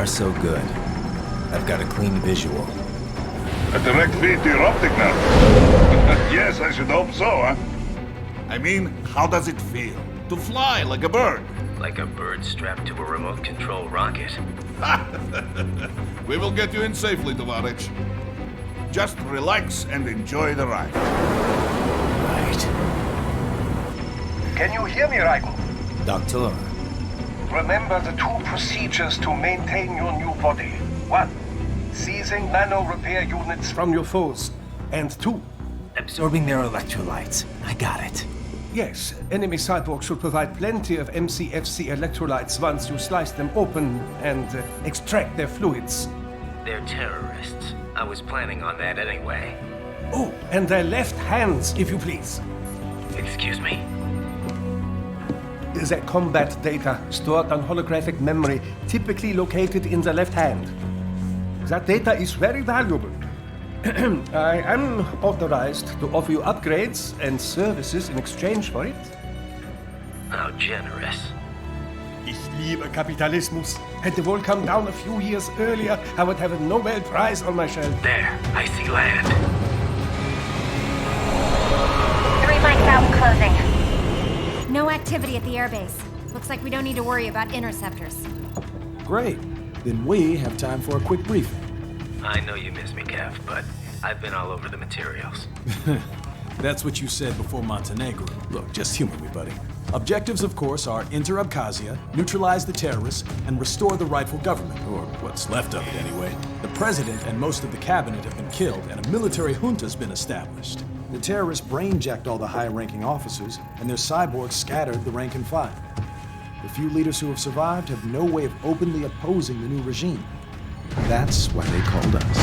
so good. I've got a clean visual. A direct feed to your optic nerve. Yes, I should hope so, huh? I mean, how does it feel? To fly like a bird? Like a bird strapped to a remote control rocket. We will get you in safely, Tovarich. Just relax and enjoy the ride. Right. Can you hear me, Raiko? Doctor. Remember the two procedures to maintain your new body. 1. Seizing nano-repair units from your foes. And 2. Absorbing their electrolytes. I got it. Yes, enemy cyborgs should provide plenty of MCFC electrolytes once you slice them open and extract their fluids. They're terrorists. I was planning on that anyway. Oh, and their left hands, if you please. Excuse me? Their combat data stored on holographic memory, typically located in the left hand. That data is very valuable. I am authorized to offer you upgrades and services in exchange for it. How generous. Ich liebe Kapitalismus. Had the wall come down a few years earlier, I would have a Nobel Prize on my shelf. There, I see land. 3 mics out, closing. No activity at the airbase. Looks like we don't need to worry about interceptors. Great. Then we have time for a quick briefing. I know you miss me, Kev, but I've been all over the materials. That's what you said before Montenegro. Look, just humor me, buddy. Objectives, of course, are enter Abkhazia, neutralize the terrorists, and restore the rightful government, or what's left of it anyway. The president and most of the cabinet have been killed, and a military junta's been established. The terrorists brain-jacked all the high-ranking officers, and their cyborgs scattered the rank and file. The few leaders who have survived have no way of openly opposing the new regime. That's why they called us.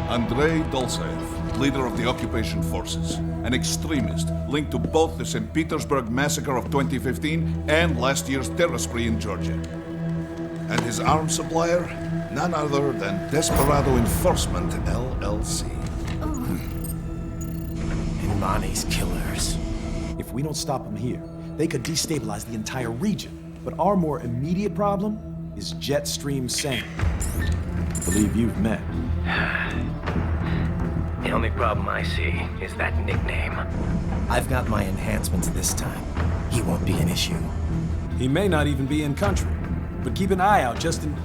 Andrei Dolzaev, leader of the occupation forces, an extremist linked to both the St. Petersburg massacre of 2015 and last year's terror spree in Georgia. And his arms supplier, none other than Desperado Enforcement, LLC. Imani's killers. If we don't stop them here, they could destabilize the entire region. But our more immediate problem is Jetstream Sam. I believe you've met. The only problem I see is that nickname. I've got my enhancements this time. He won't be an issue. He may not even be in country, but keep an eye out just in...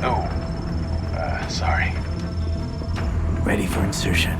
Oh, sorry. Ready for insertion.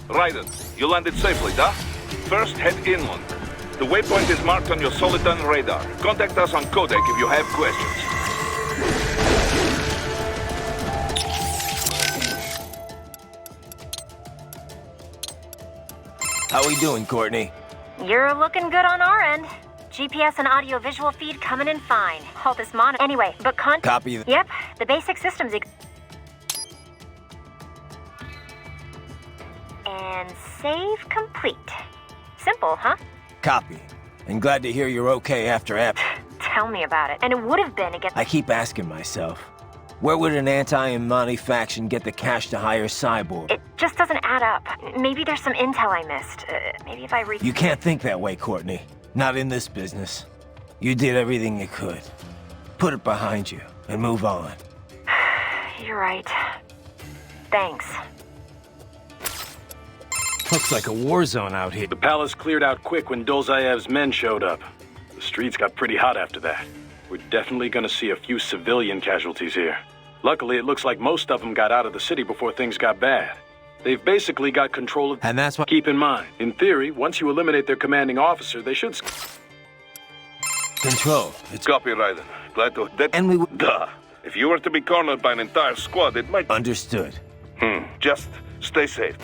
Raiden, you landed safely, da? First, head inland. The waypoint is marked on your Soliton radar. Contact us on codec if you have questions. How we doing, Courtney? You're looking good on our end. GPS and audio-visual feed coming in fine. All this monitor. Anyway, but Copy. Yep, the basic systems. And save complete. Simple, huh? Copy. And glad to hear you're okay after Tell me about it. And it would have been against... I keep asking myself, where would an anti-Imani faction get the cash to hire Cyborg? It just doesn't add up. Maybe there's some intel I missed. Maybe if I read... You can't think that way, Courtney. Not in this business. You did everything you could. Put it behind you and move on. You're right. Thanks. Looks like a war zone out here. The palace cleared out quick when Dolzaev's men showed up. The streets got pretty hot after that. We're definitely gonna see a few civilian casualties here. Luckily, it looks like most of them got out of the city before things got bad. They've basically got control of... And that's what... Keep in mind, in theory, once you eliminate their commanding officer, they should... Control. It's... Copy, Raiden. Glad to... And we would... Duh. If you were to be cornered by an entire squad, it might... Understood. Just stay safe.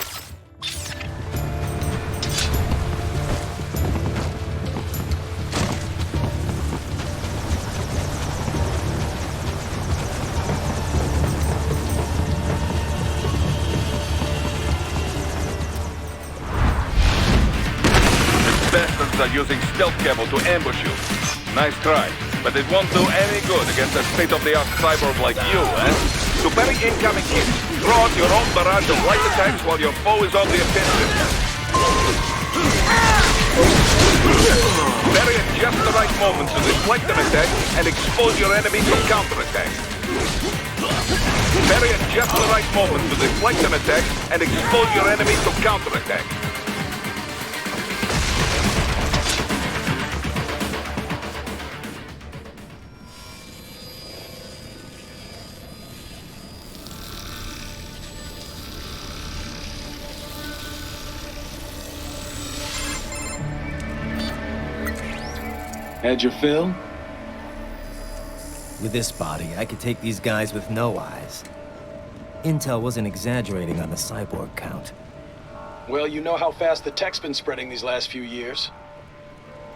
Bastards are using stealth cable to ambush you. Nice try, but it won't do any good against a state-of-the-art cyborg like you, eh? To parry incoming hits, throw out your own barrage of light attacks while your foe is on the offensive. Parry at just the right moment to deflect an attack and expose your enemy to counterattack. Parry at just the right moment to deflect an attack and expose your enemy to counterattack. Had your fill? With this body, I could take these guys with no eyes. Intel wasn't exaggerating on the cyborg count. Well, you know how fast the tech's been spreading these last few years.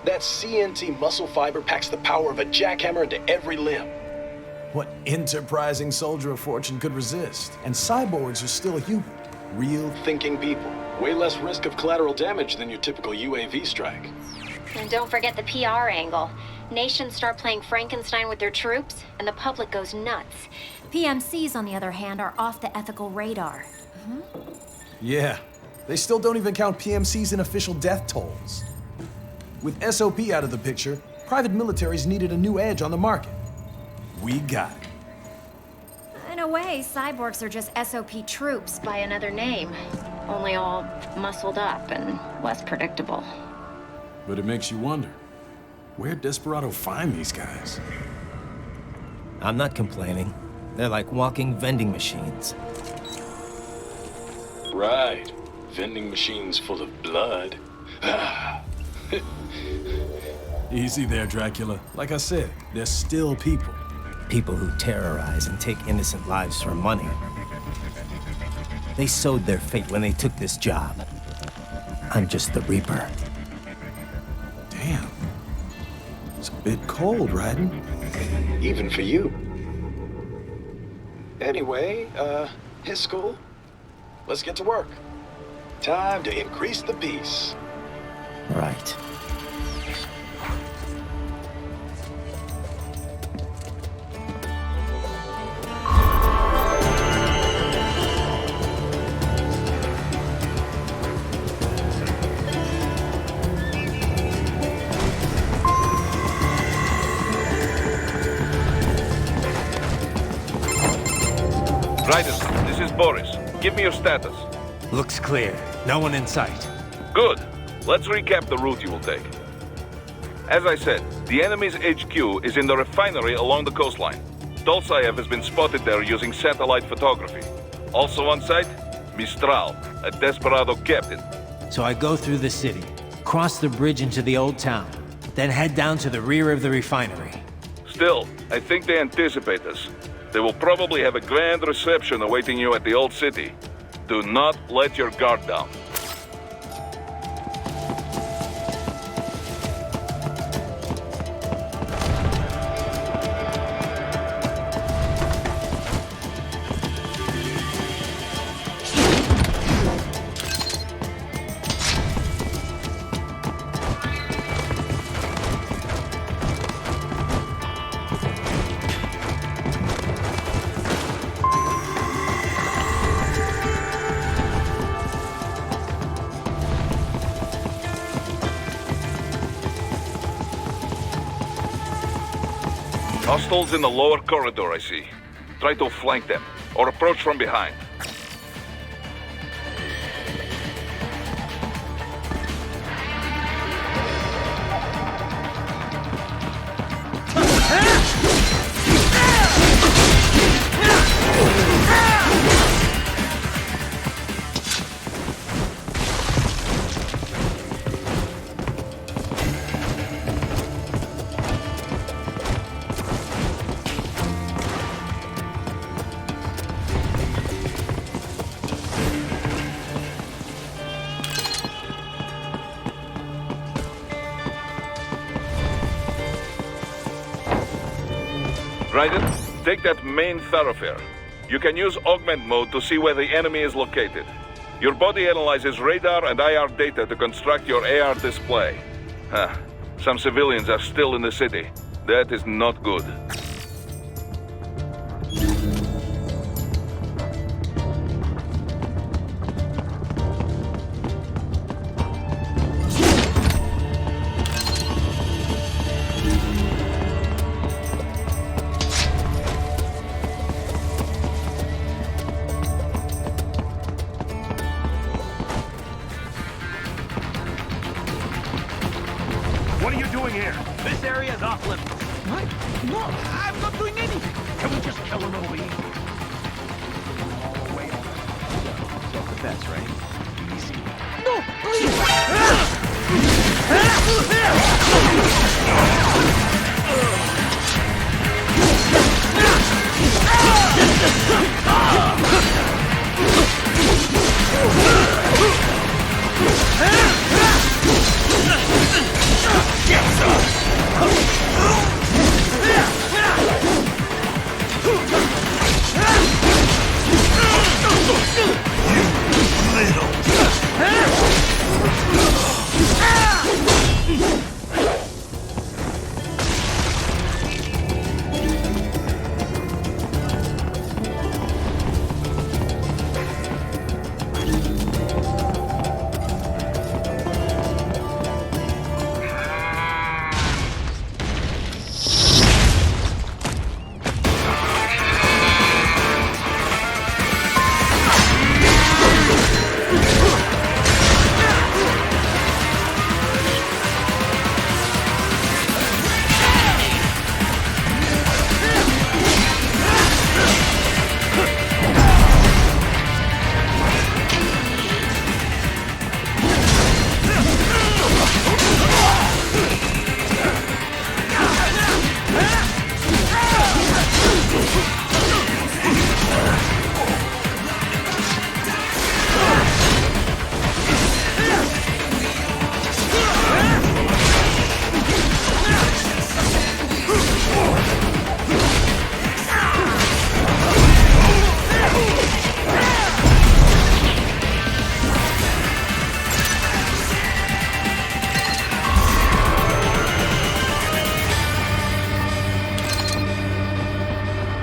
That CNT muscle fiber packs the power of a jackhammer into every limb. What enterprising soldier of fortune could resist? And cyborgs are still human. Real Thinking people. Way less risk of collateral damage than your typical UAV strike. And don't forget the PR angle. Nations start playing Frankenstein with their troops, and the public goes nuts. PMCs, on the other hand, are off the ethical radar. Yeah, they still don't even count PMCs in official death tolls. With SOP out of the picture, private militaries needed a new edge on the market. We got it. In a way, cyborgs are just SOP troops by another name. Only all muscled up and less predictable. But it makes you wonder, where'd Desperado find these guys? I'm not complaining. They're like walking vending machines. Right. Vending machines full of blood. Easy there, Dracula. Like I said, they're still people. People who terrorize and take innocent lives for money. They sowed their fate when they took this job. I'm just the Reaper. Damn. It's a bit cold, Raiden. Even for you. Anyway, his school. Let's get to work. Time to increase the peace. Right. Raiden, this is Boris. Give me your status. Looks clear. No one in sight. Good. Let's recap the route you will take. As I said, the enemy's HQ is in the refinery along the coastline. Dolzaev has been spotted there using satellite photography. Also on site, Mistral, a Desperado captain. So I go through the city, cross the bridge into the old town, then head down to the rear of the refinery. Still, I think they anticipate us. They will probably have a grand reception awaiting you at the old city. Do not let your guard down. Hostiles in the lower corridor, I see. Try to flank them, or approach from behind. Ryder, take that main thoroughfare. You can use augment mode to see where the enemy is located. Your body analyzes radar and IR data to construct your AR display. Some civilians are still in the city. That is not good. What are you doing here? This area is off limits. What? No, I'm not doing anything. Can we just kill him over here? Oh, wait. Self-defense, right? Easy. No,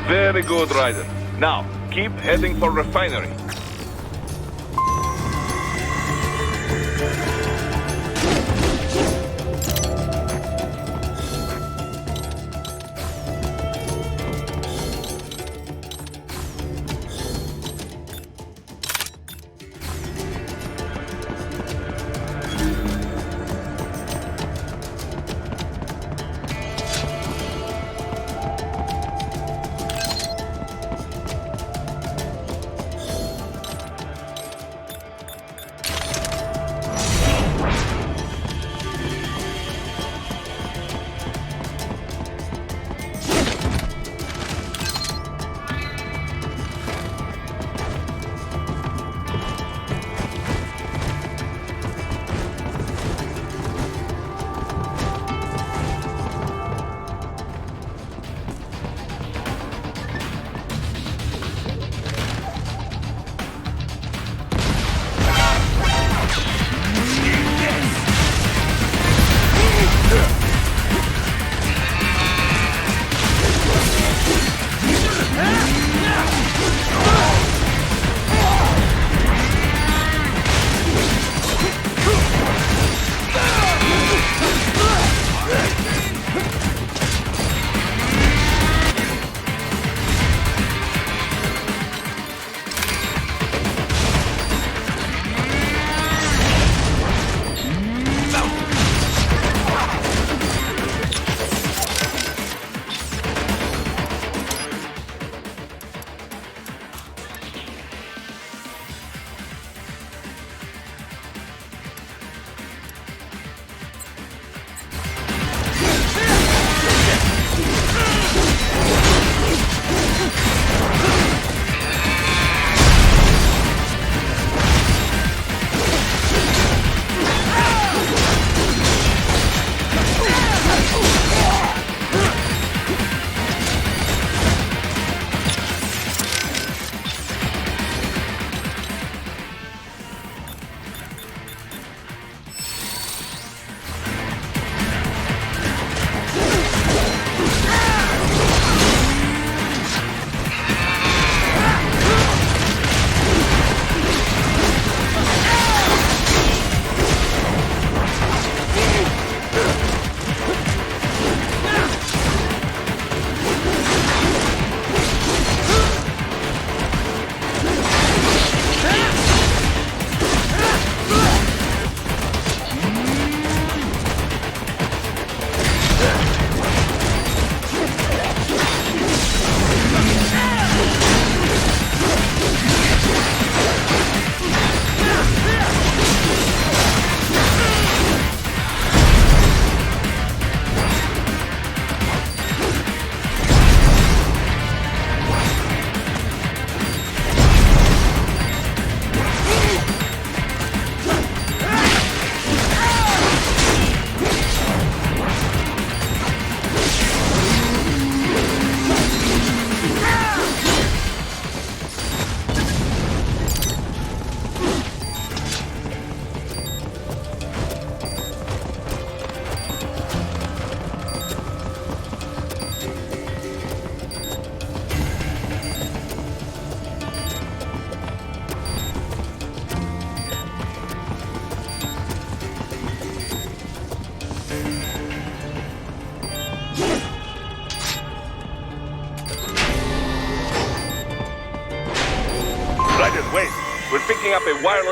Very good, Ryder. Now, keep heading for refinery.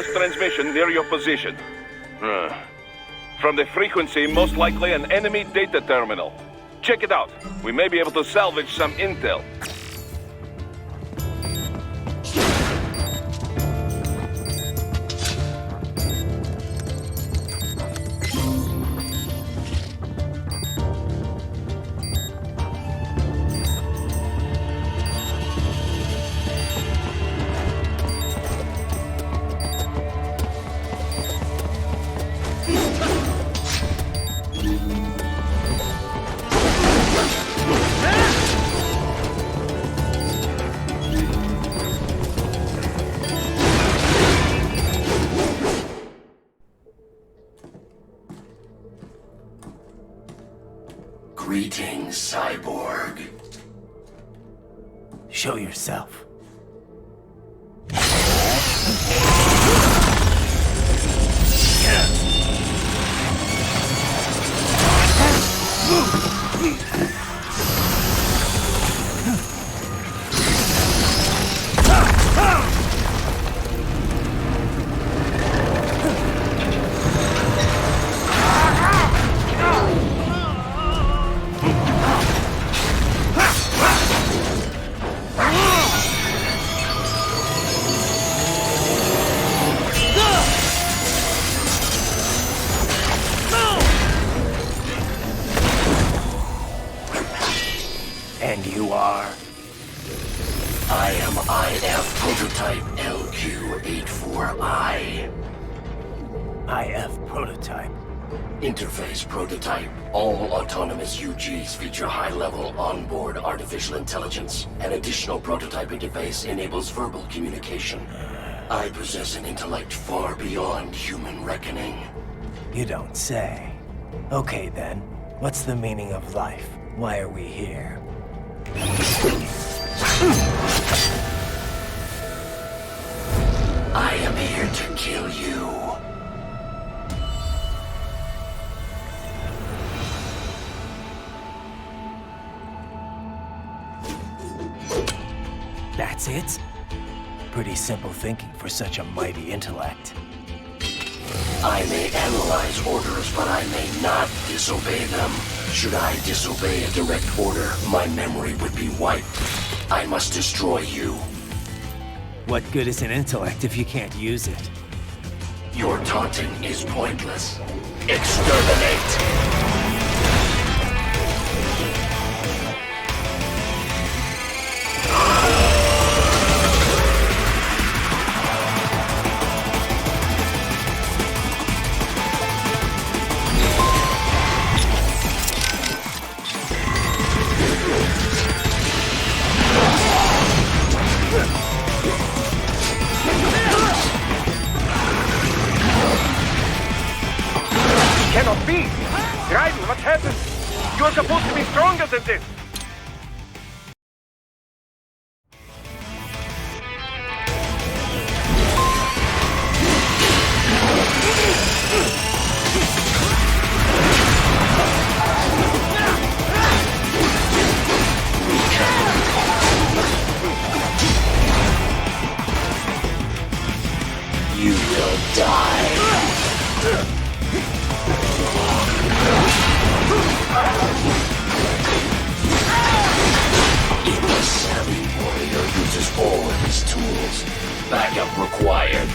wireless transmission near your position. From the frequency, most likely an enemy data terminal. Check it out. We may be able to salvage some intel. Greetings, cyborg. Show yourself. And you are? I am IF Prototype LQ84I. IF Prototype. Interface Prototype. All autonomous UGs feature high-level onboard artificial intelligence. An additional prototype interface enables verbal communication. I possess an intellect far beyond human reckoning. You don't say. Okay then, what's the meaning of life? Why are we here? I am here to kill you. That's it? Pretty simple thinking for such a mighty intellect. I may analyze orders, but I may not disobey them. Should I disobey a direct order, my memory would be wiped. I must destroy you. What good is an intellect if you can't use it? Your taunting is pointless. Exterminate! Cannot be! Raiden, what happened? You're supposed to be stronger than this! You will die. If the savvy warrior uses all of his tools, backup required.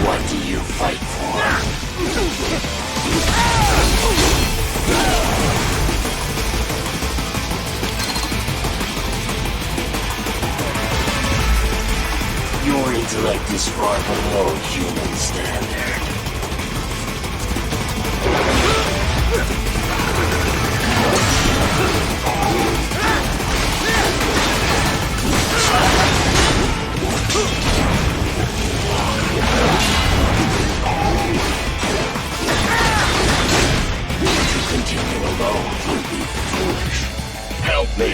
What do you fight for? Your intellect is far below human standard. To continue alone would be foolish. Help me!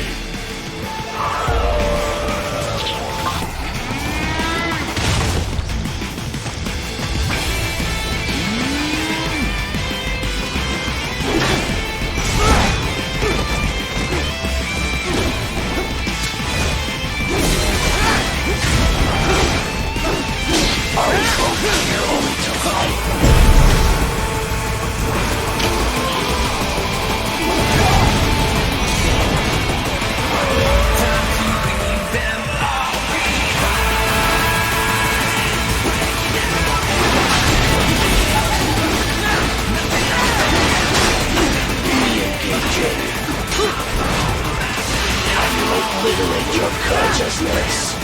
Obliterate your consciousness.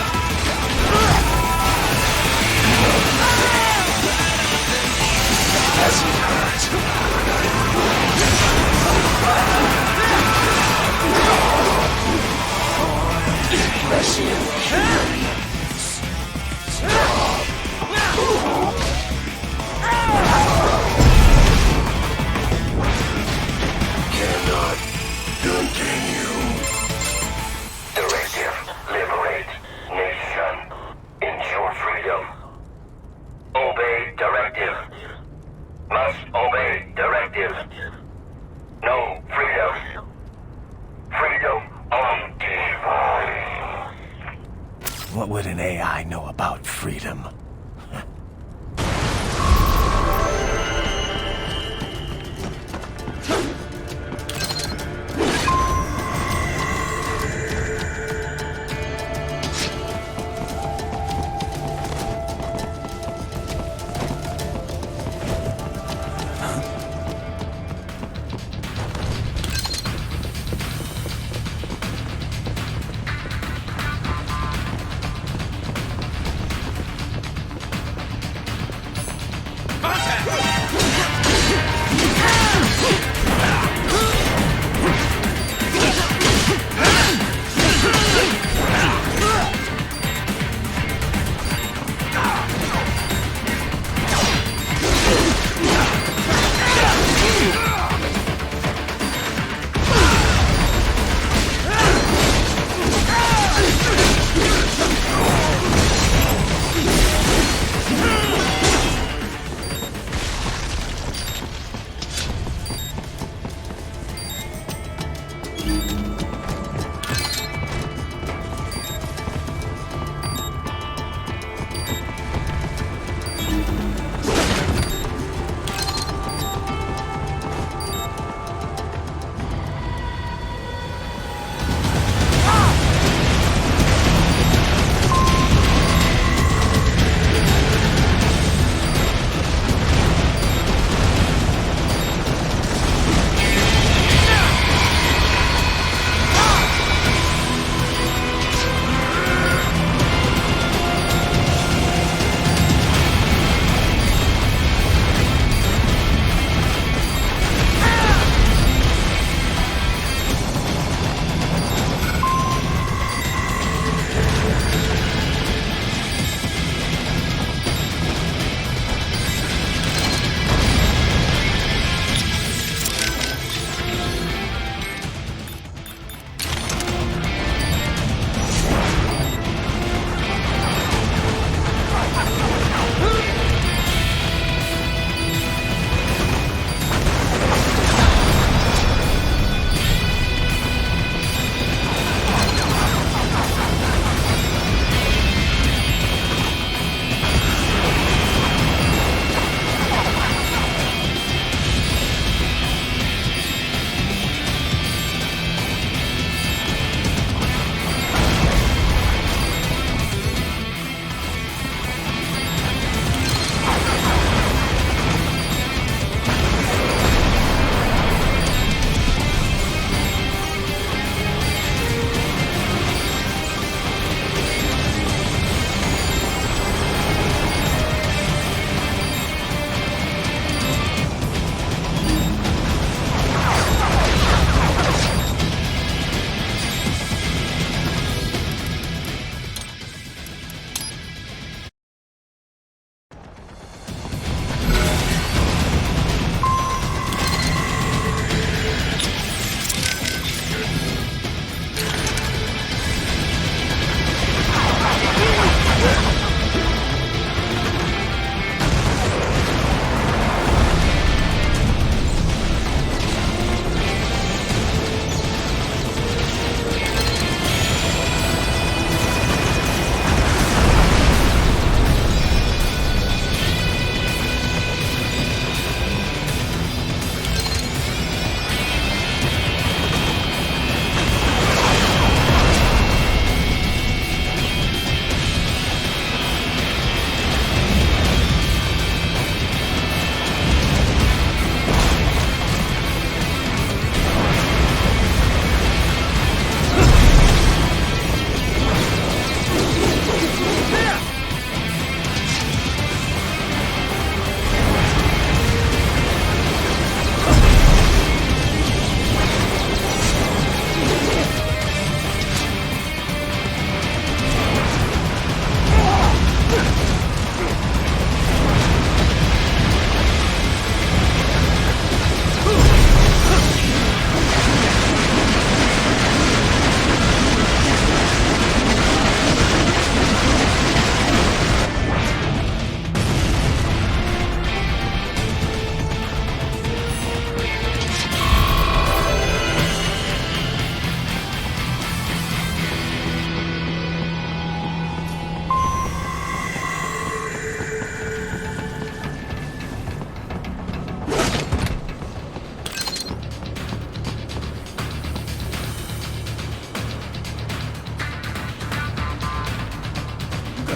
As it hurts. Depressing humans. Stop. Cannot continue. Directive. Liberate. Nation. Ensure freedom. Obey directive. Must obey directive. No freedom. Freedom undefined. What would an AI know about freedom?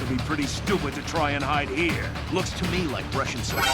be pretty stupid to try and hide here. Looks to me like Russian soldiers.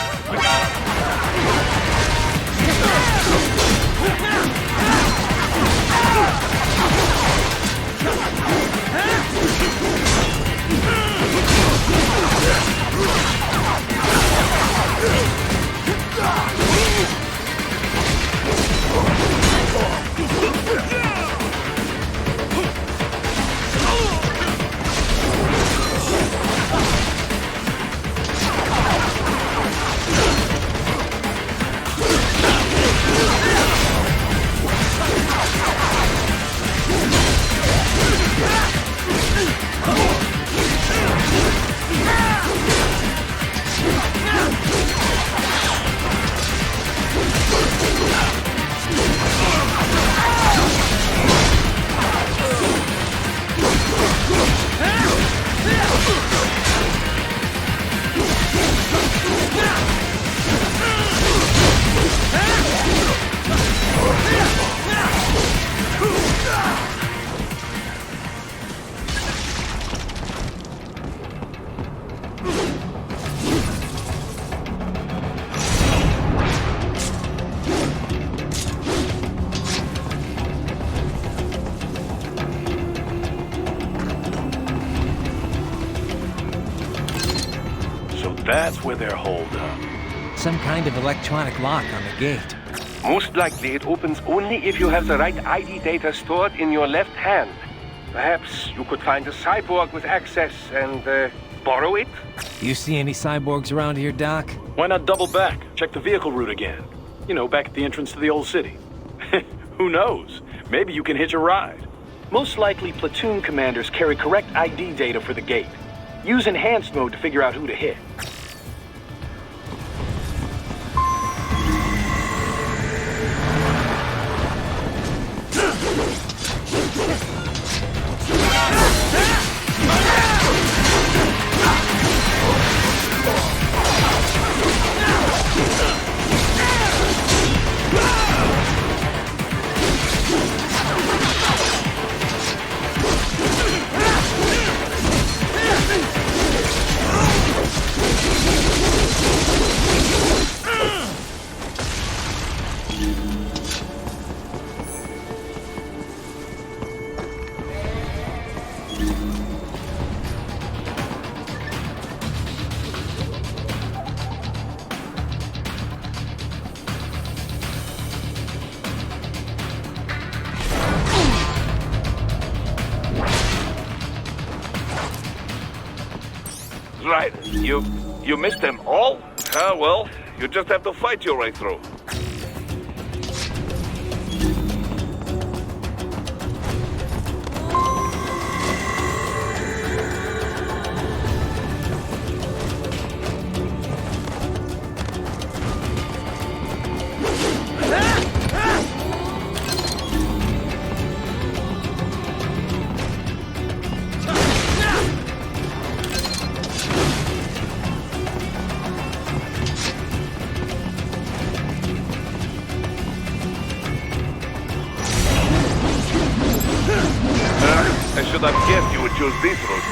That's where they're holed up. Some kind of electronic lock on the gate. Most likely it opens only if you have the right ID data stored in your left hand. Perhaps you could find a cyborg with access and borrow it? You see any cyborgs around here, Doc? Why not double back? Check the vehicle route again. You know, back at the entrance to the old city. Who knows? Maybe you can hitch a ride. Most likely, platoon commanders carry correct ID data for the gate. Use enhanced mode to figure out who to hit. Right. You missed them all? Ah, well, you just have to fight your way through. I should have guessed you would choose this route.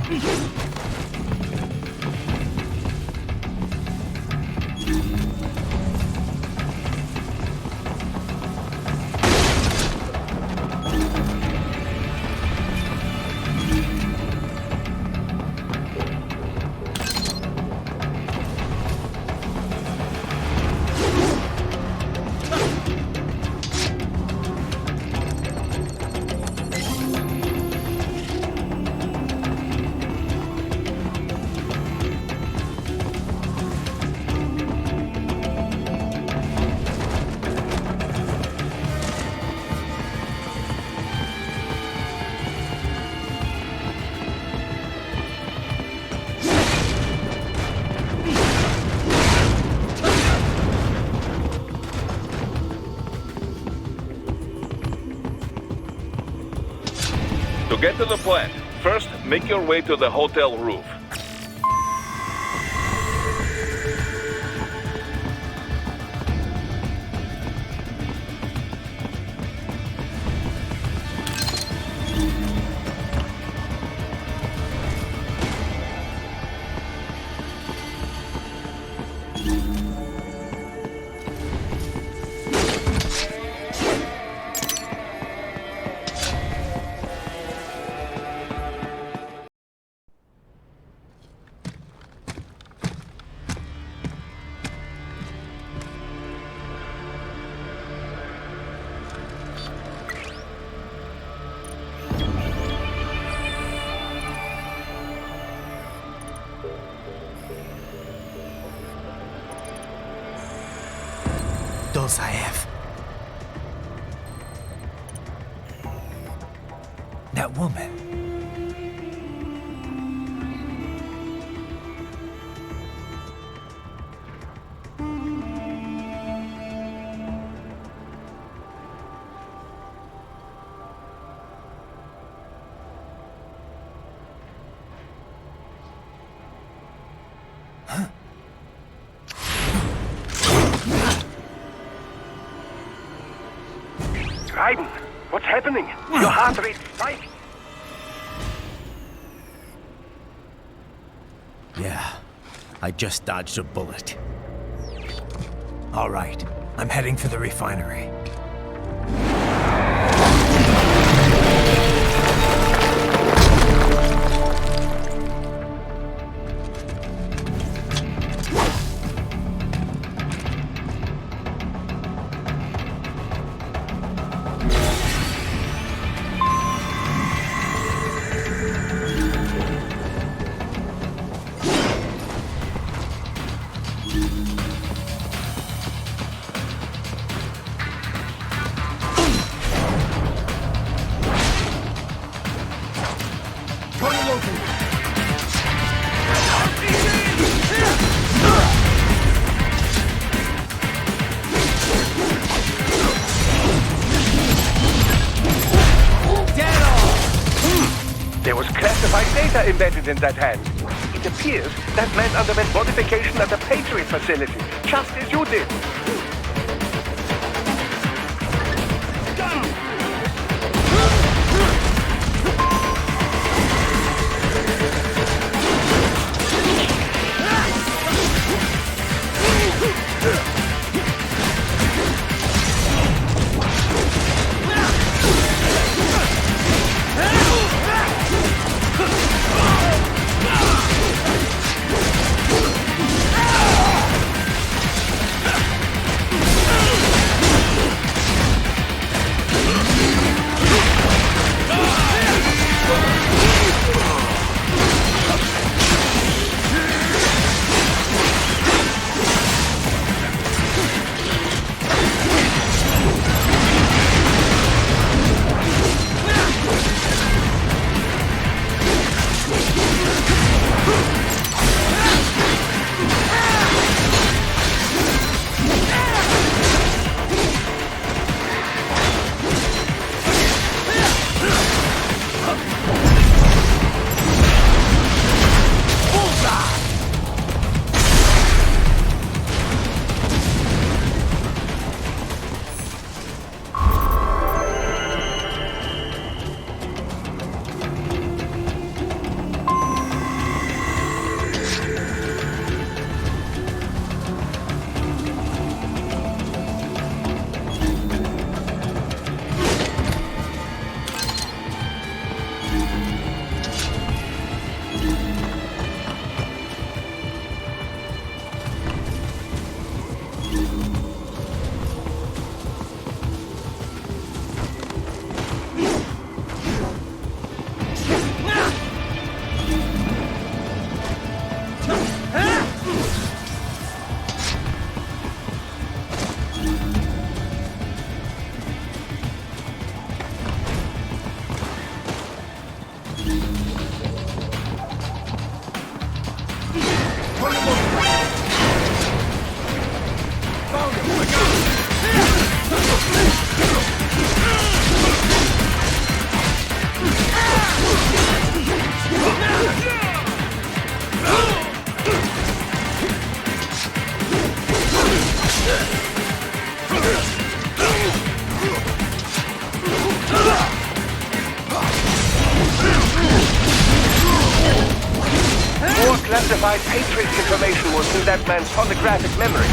To get to the plant, first make your way to the hotel roof. Dolzaev. That woman. Raiden, what's happening? Your heart rate spiked. Yeah, I just dodged a bullet. All right, I'm heading for the refinery. There was classified data embedded in that hand. It appears that man underwent modification at the Patriot facility, just as you did. classified Patriot information was in that man's holographic memory.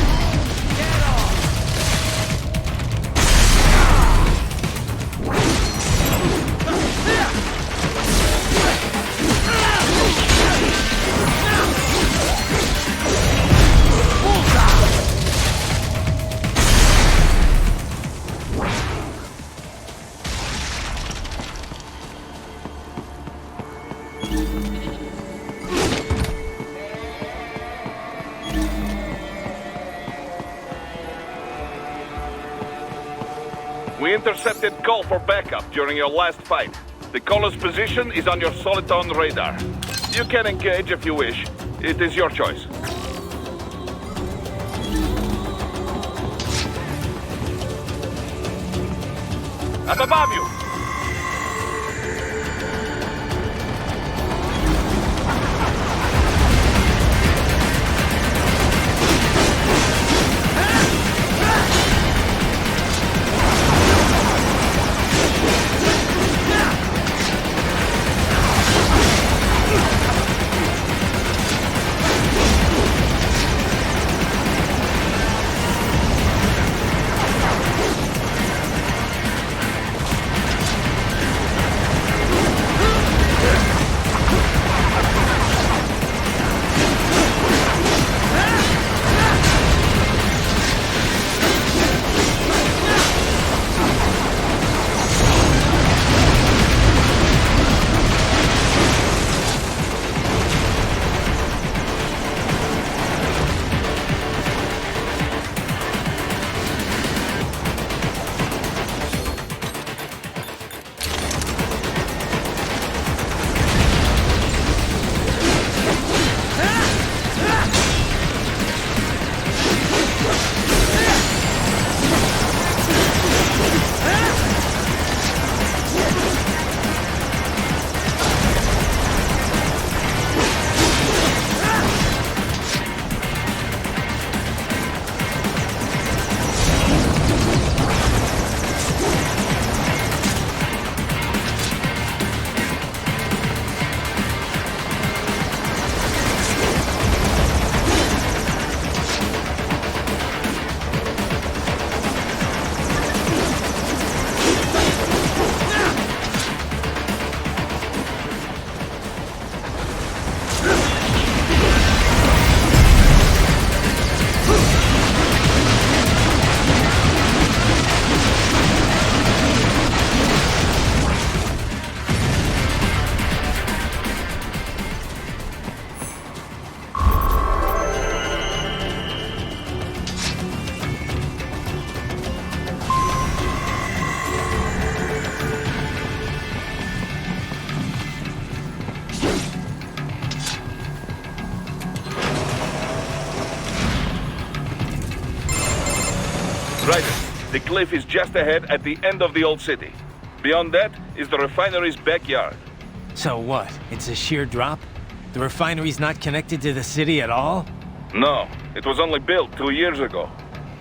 We intercepted call for backup during your last fight. The caller's position is on your Soliton radar. You can engage if you wish. It is your choice. Up above you! The cliff is just ahead at the end of the old city. Beyond that is the refinery's backyard. So what? It's a sheer drop? The refinery's not connected to the city at all? No, it was only built 2 years ago.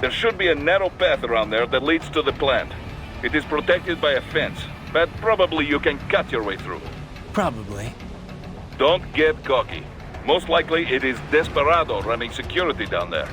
There should be a narrow path around there that leads to the plant. It is protected by a fence, but probably you can cut your way through. Probably. Don't get cocky. Most likely it is Desperado running security down there.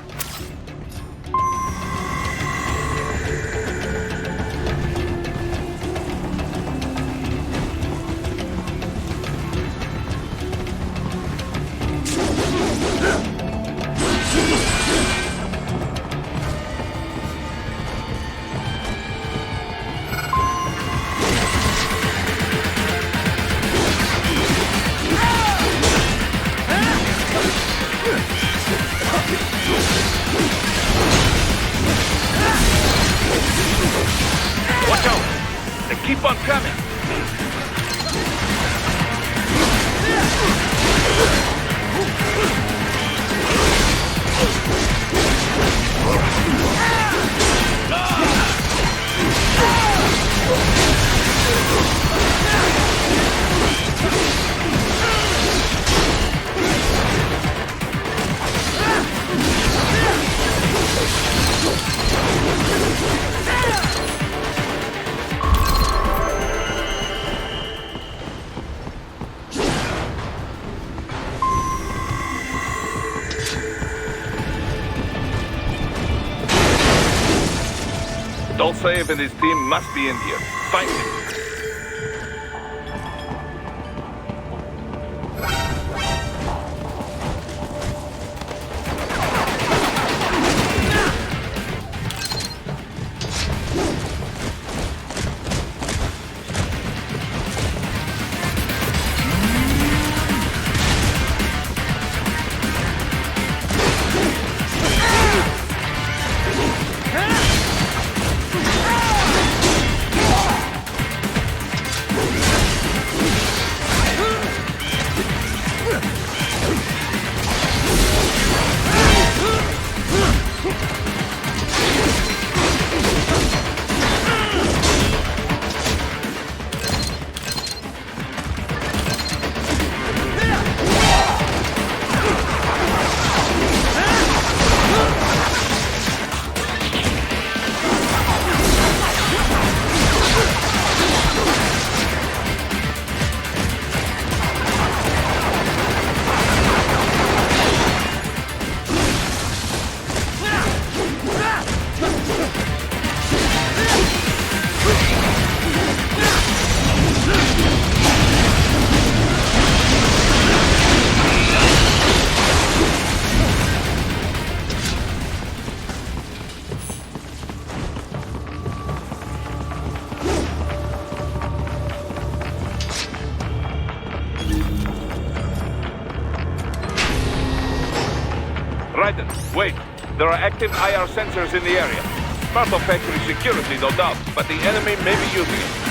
Watch out! They keep on coming! Dolsaev and his team must be in here. Find him. Raiden, wait. There are active IR sensors in the area. Part of factory security, no doubt, but the enemy may be using it.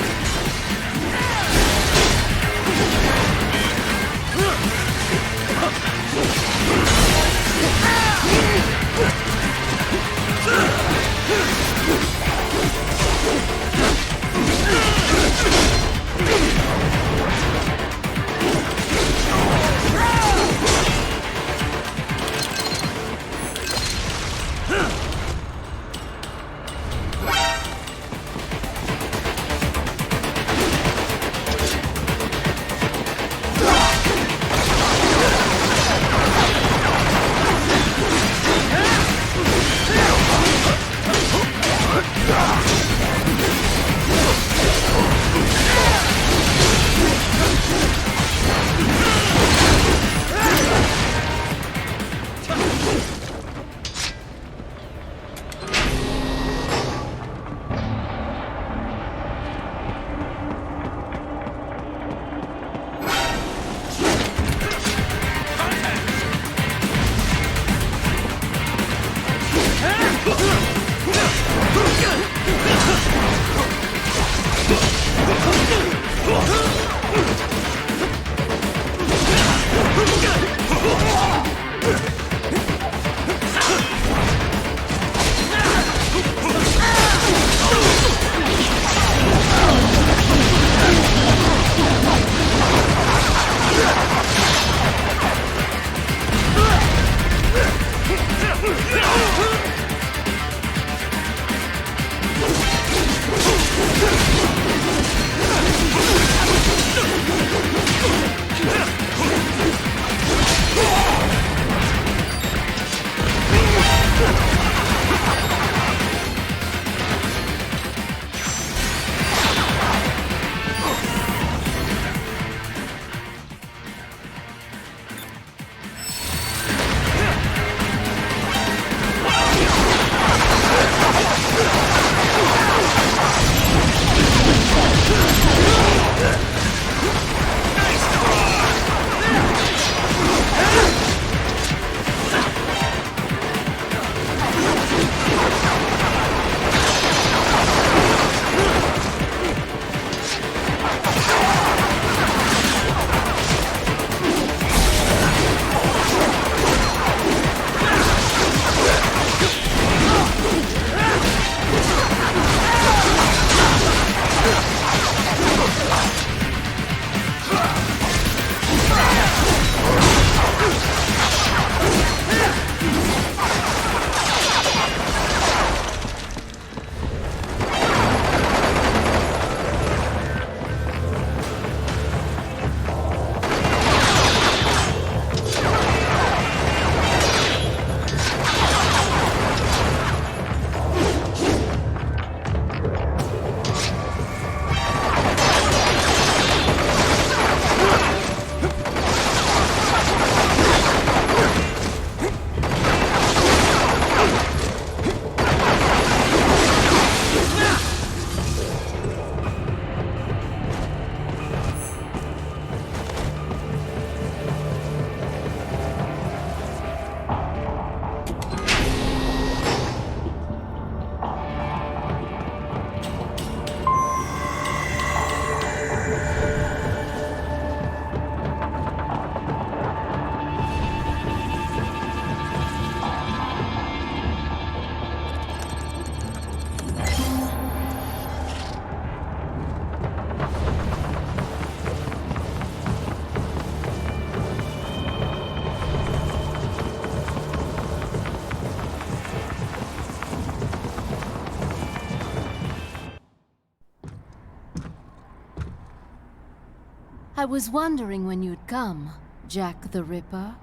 I was wondering when you'd come, Jack the Ripper.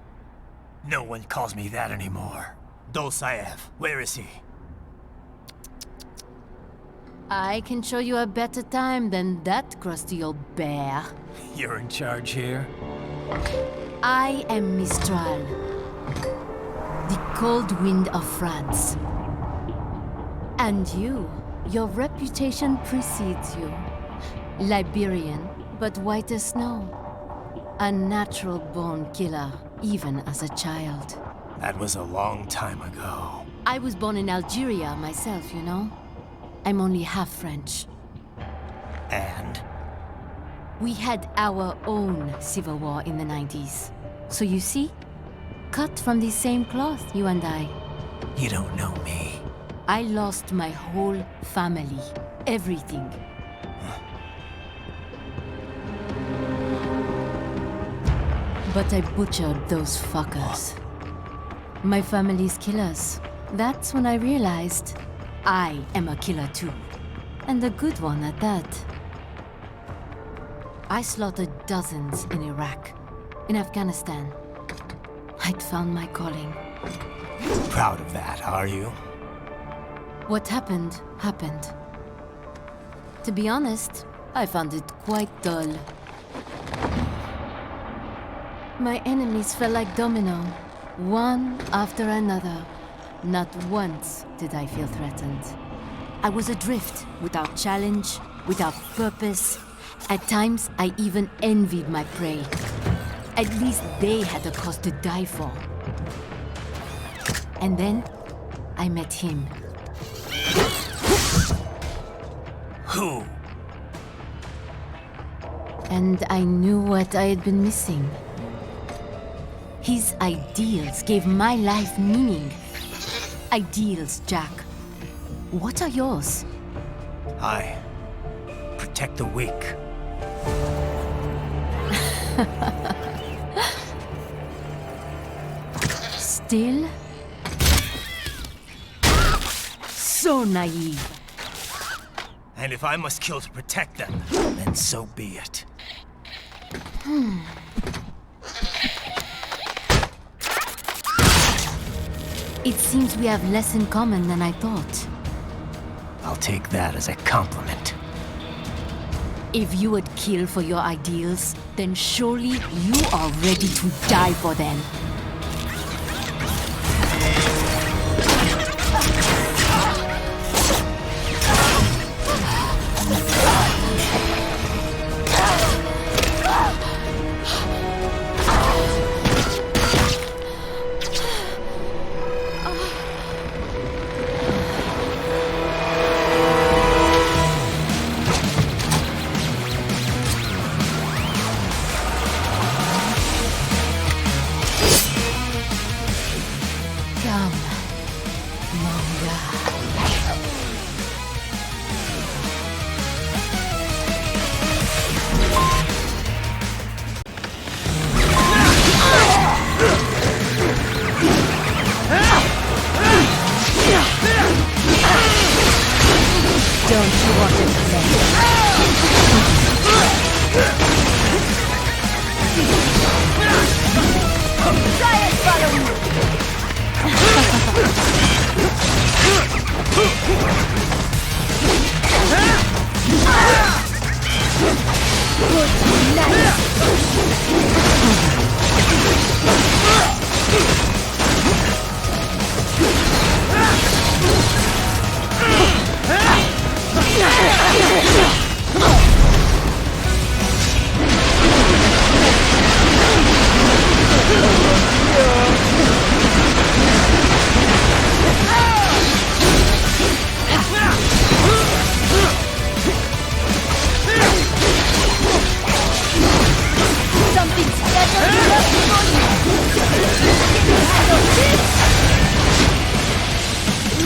No one calls me that anymore. Dolsaev, where is he? I can show you a better time than that crusty old bear. You're in charge here? I am Mistral, the cold wind of France. And your reputation precedes you. Liberian, but white as snow. A natural-born killer, even as a child. That was a long time ago. I was born in Algeria myself, you know? I'm only half French. And? We had our own civil war in the 90s. So you see? Cut from the same cloth, you and I. You don't know me. I lost my whole family. Everything. But I butchered those fuckers. My family's killers. That's when I realized I am a killer too. And a good one at that. I slaughtered dozens in Iraq, in Afghanistan. I'd found my calling. Proud of that, are you? What happened, happened. To be honest, I found it quite dull. My enemies fell like domino, one after another. Not once did I feel threatened. I was adrift, without challenge, without purpose. At times, I even envied my prey. At least they had a cause to die for. And then, I met him. Who? And I knew what I had been missing. His ideals gave my life meaning. Ideals, Jack. What are yours? I protect the weak. Still? So naive. And if I must kill to protect them, then so be it. It seems we have less in common than I thought. I'll take that as a compliment. If you would kill for your ideals, then surely you are ready to die for them.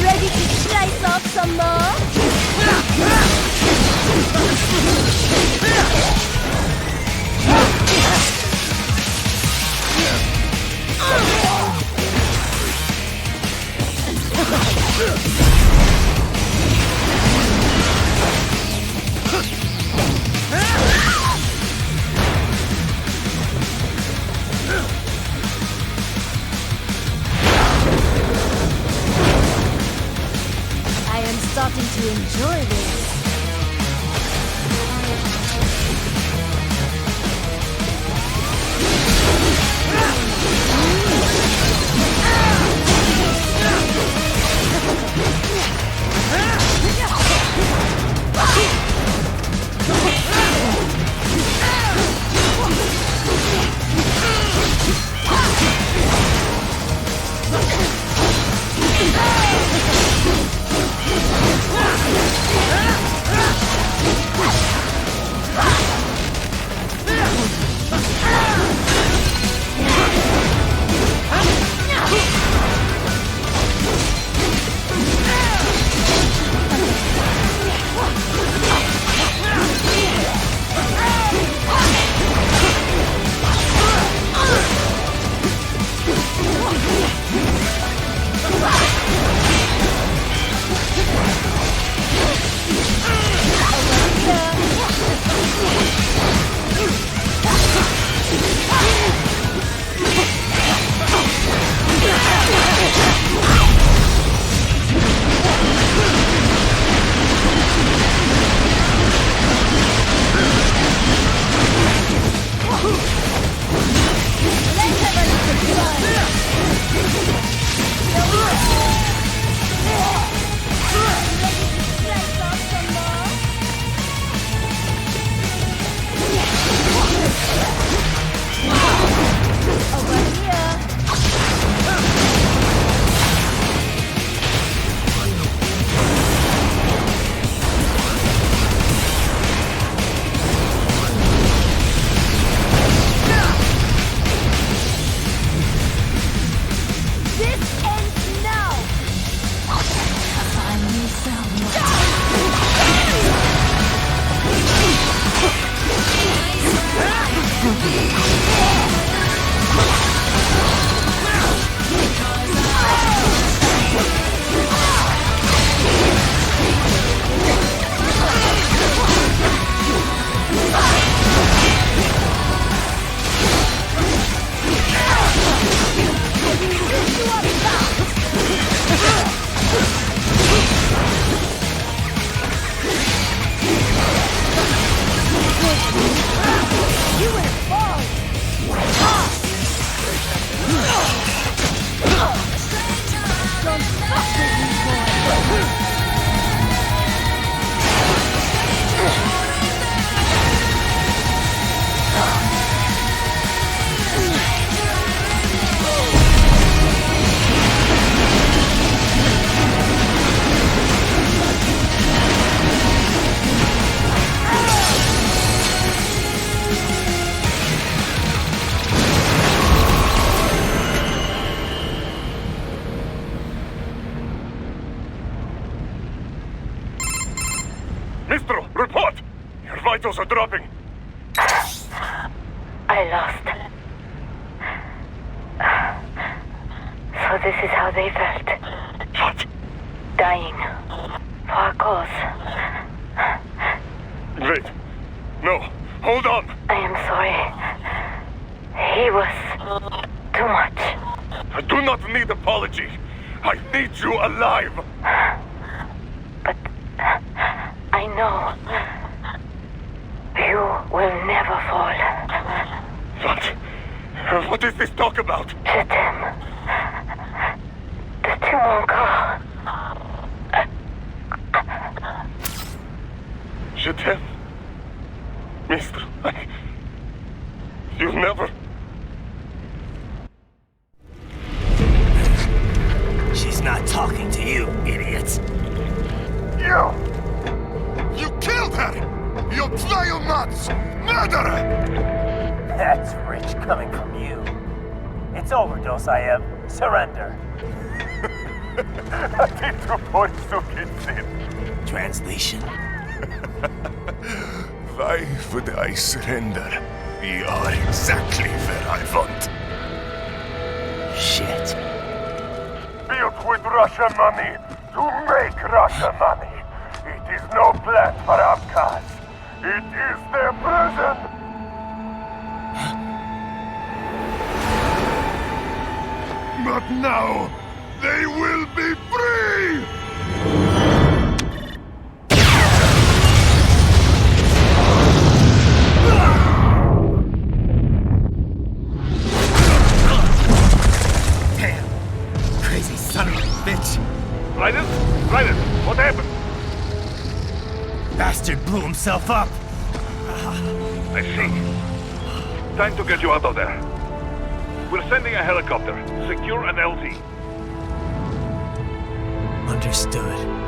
Ready to slice off some more? you enjoy this. vitals are dropping. I lost. So this is how they felt. What? Dying. For a cause. Wait. No. Hold on. I am sorry. He was too much. I do not need apology. I need you alive. But I know you will never fall. What? What is this talk about? Je t'aime. De tout mon corps. Je t'aime. Mister, you never... She's not talking to you, idiot. You killed her! You trial nuts! Murderer! That's rich coming from you. It's overdose, I have. Surrender. Translation. Why would I surrender? You are exactly where I want. Shit. Built with Russian money to make Russian money. It is no plan for outcasts. It is their prison. But now, they will be free! blew himself up. I see. Time to get you out of there. We're sending a helicopter. Secure an LZ. Understood.